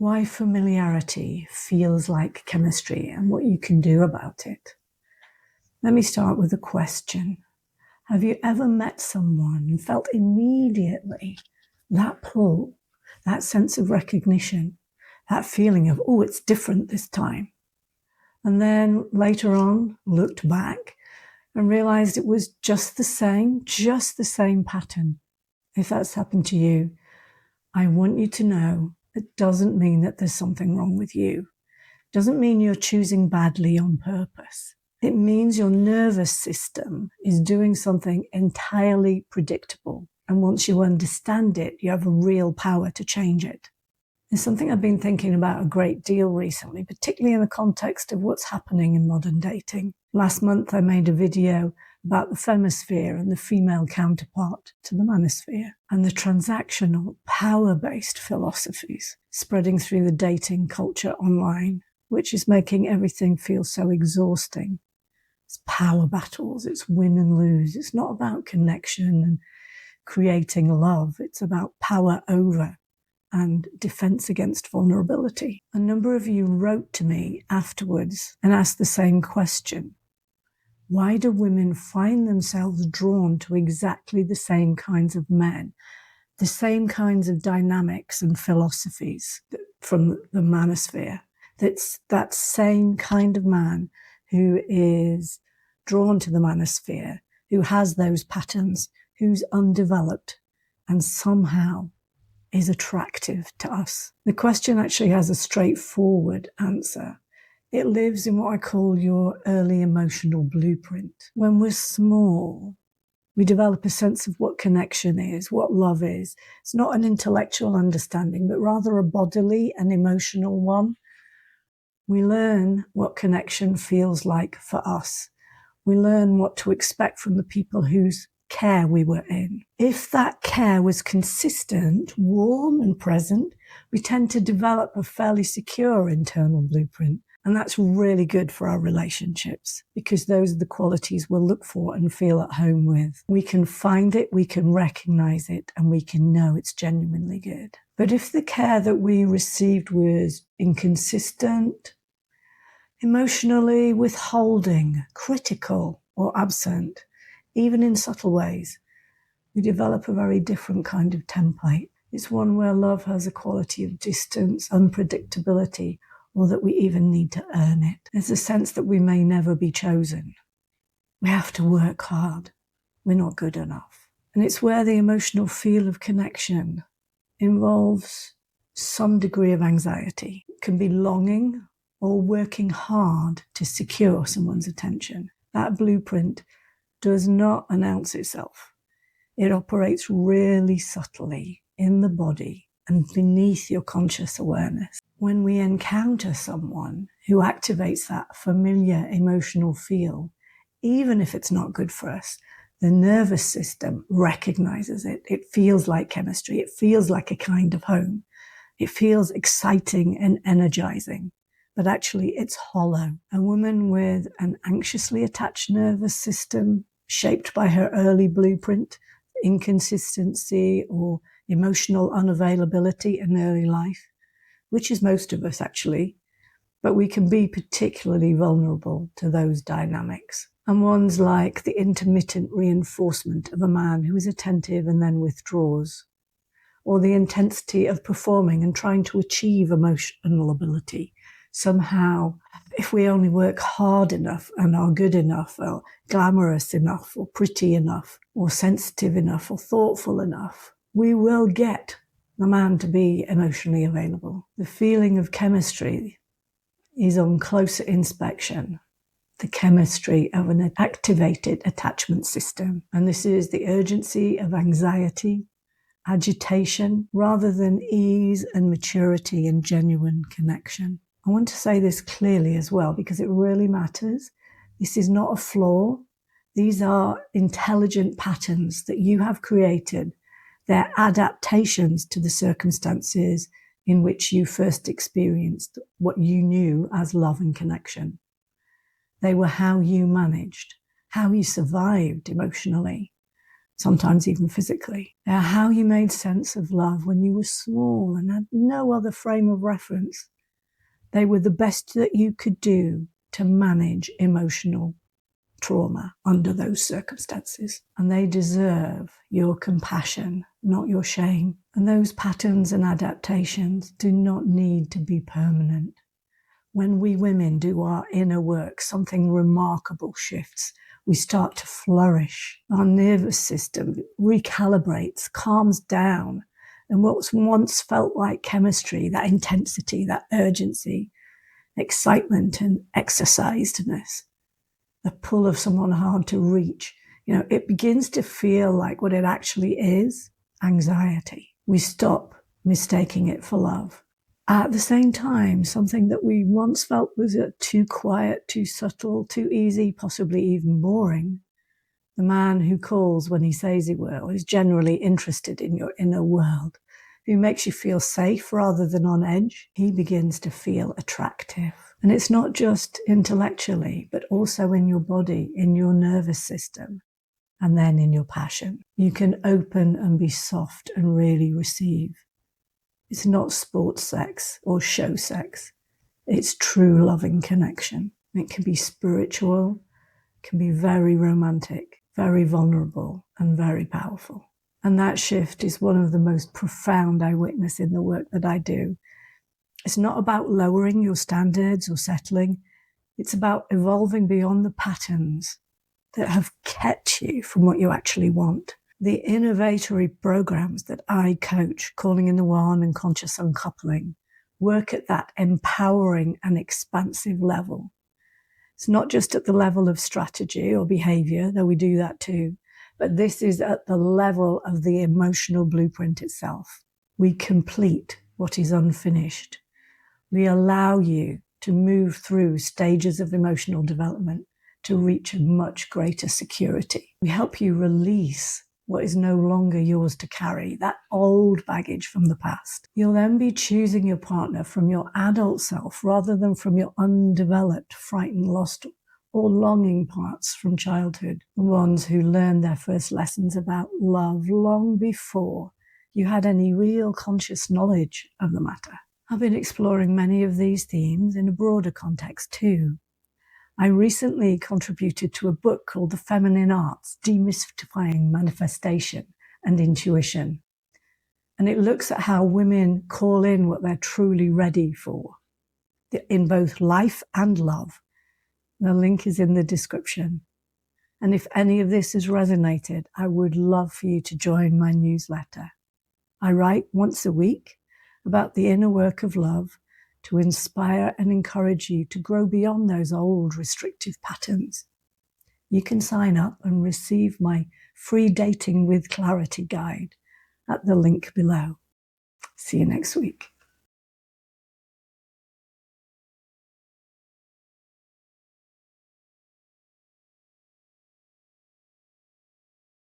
why familiarity feels like chemistry and what you can do about it. Let me start with a question. Have you ever met someone and felt immediately that pull, that sense of recognition, that feeling of, oh, it's different this time? And then later on looked back and realized it was just the same pattern. If that's happened to you, I want you to know it doesn't mean that there's something wrong with you. It doesn't mean you're choosing badly on purpose. It means your nervous system is doing something entirely predictable. And once you understand it, you have a real power to change it. It's something I've been thinking about a great deal recently, particularly in the context of what's happening in modern dating. Last month, I made a video about the femisphere and the female counterpart to the manosphere and the transactional, power-based philosophies spreading through the dating culture online, which is making everything feel so exhausting. It's power battles, it's win and lose. It's not about connection and creating love. It's about power over and defense against vulnerability. A number of you wrote to me afterwards and asked the same question. Why do women find themselves drawn to exactly the same kinds of men, the same kinds of dynamics and philosophies from the manosphere? That's that same kind of man who is drawn to the manosphere, who has those patterns, who's undeveloped and somehow is attractive to us. The question actually has a straightforward answer. It lives in what I call your early emotional blueprint. When we're small, we develop a sense of what connection is, what love is. It's not an intellectual understanding, but rather a bodily and emotional one. We learn what connection feels like for us. We learn what to expect from the people whose care we were in. If that care was consistent, warm and present, we tend to develop a fairly secure internal blueprint. And that's really good for our relationships because those are the qualities we'll look for and feel at home with. We can find it, we can recognize it, and we can know it's genuinely good. But if the care that we received was inconsistent, emotionally withholding, critical, or absent, even in subtle ways, we develop a very different kind of template. It's one where love has a quality of distance, unpredictability, or that we even need to earn it. There's a sense that we may never be chosen. We have to work hard. We're not good enough. And it's where the emotional feel of connection involves some degree of anxiety. It can be longing or working hard to secure someone's attention. That blueprint does not announce itself. It operates really subtly in the body and beneath your conscious awareness. When we encounter someone who activates that familiar emotional feel, even if it's not good for us, the nervous system recognizes it. It feels like chemistry. It feels like a kind of home. It feels exciting and energizing, but actually it's hollow. A woman with an anxiously attached nervous system shaped by her early blueprint, inconsistency or emotional unavailability in early life, which is most of us actually, but we can be particularly vulnerable to those dynamics. And ones like the intermittent reinforcement of a man who is attentive and then withdraws, or the intensity of performing and trying to achieve emotional ability. Somehow, if we only work hard enough and are good enough or glamorous enough or pretty enough or sensitive enough or thoughtful enough, we will get the man to be emotionally available. The feeling of chemistry is on closer inspection, the chemistry of an activated attachment system. And this is the urgency of anxiety, agitation, rather than ease and maturity and genuine connection. I want to say this clearly as well, because it really matters. This is not a flaw. These are intelligent patterns that you have created. They're adaptations to the circumstances in which you first experienced what you knew as love and connection. They were how you managed, how you survived emotionally. sometimes even physically. They are how you made sense of love when you were small and had no other frame of reference. They were the best that you could do to manage emotional trauma under those circumstances. And they deserve your compassion, not your shame. And those patterns and adaptations do not need to be permanent. When we women do our inner work, something remarkable shifts. We start to flourish. Our nervous system recalibrates, calms down. And what once felt like chemistry, that intensity, that urgency, excitement and exercisedness, the pull of someone hard to reach, it begins to feel like what it actually is, anxiety. We stop mistaking it for love. At the same time, something that we once felt was too quiet, too subtle, too easy, possibly even boring. The man who calls when he says he will is generally interested in your inner world, who makes you feel safe rather than on edge. He begins to feel attractive. And it's not just intellectually, but also in your body, in your nervous system, and then in your passion. You can open and be soft and really receive. It's not sports sex or show sex. It's true loving connection. It can be spiritual, can be very romantic, very vulnerable, and very powerful. And that shift is one of the most profound I witness in the work that I do. It's not about lowering your standards or settling. It's about evolving beyond the patterns that have kept you from what you actually want. The innovatory programs that I coach, Calling in the One and Conscious Uncoupling, work at that empowering and expansive level. It's not just at the level of strategy or behavior, though we do that too, but this is at the level of the emotional blueprint itself. We complete what is unfinished. We allow you to move through stages of emotional development to reach a much greater security. We help you release what is no longer yours to carry, that old baggage from the past. You'll then be choosing your partner from your adult self rather than from your undeveloped, frightened, lost, or longing parts from childhood, the ones who learned their first lessons about love long before you had any real conscious knowledge of the matter. I've been exploring many of these themes in a broader context too. I recently contributed to a book called The Feminine Arts, Demystifying Manifestation and Intuition. And it looks at how women call in what they're truly ready for in both life and love. The link is in the description. And if any of this has resonated, I would love for you to join my newsletter. I write once a week about the inner work of love to inspire and encourage you to grow beyond those old restrictive patterns. You can sign up and receive my free Dating with Clarity guide at the link below. See you next week.